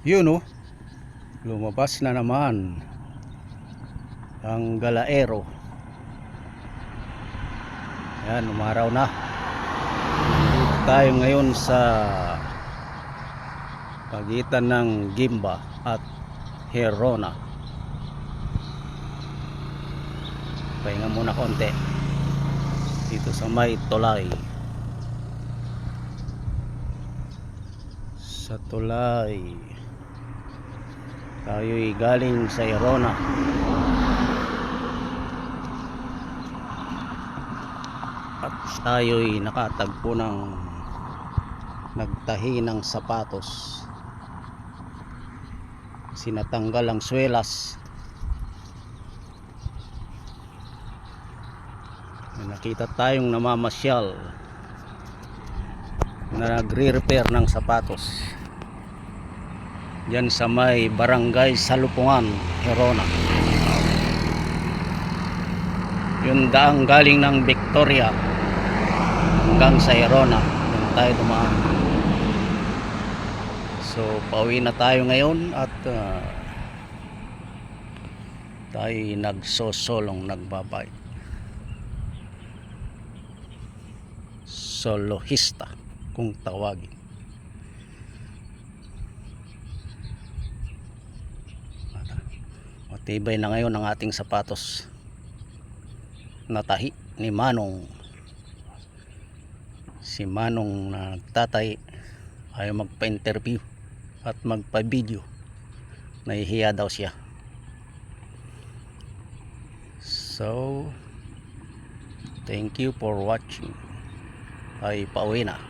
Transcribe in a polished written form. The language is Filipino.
Yun oh, lumabas na naman ang galaero. Yan, umaraw na. Dito tayo ngayon sa pagitan ng Gimba at Herona. Pahinga muna konti dito sa may tulay. Sa tulay tayo'y galing sa Herona at tayo'y nakatagpo ng nagtahi ng sapatos. Sinatanggal ang swelas. May nakita tayong namamasyal na nagre-repair ng sapatos diyan sa may barangay Salupungan, Herona. Yung daang galing ng Victoria hanggang sa Herona, doon tayo dumaan. So pauwi na tayo ngayon at tayo nagsosolong nagbabay. Solohista kung tawagin. Matibay na ngayon ang ating sapatos. Natahi ni Manong. Si Manong na nagtatay ayaw magpa-interview at magpa-video. Nahihiya daw siya. So thank you for watching. Ay pauwi na.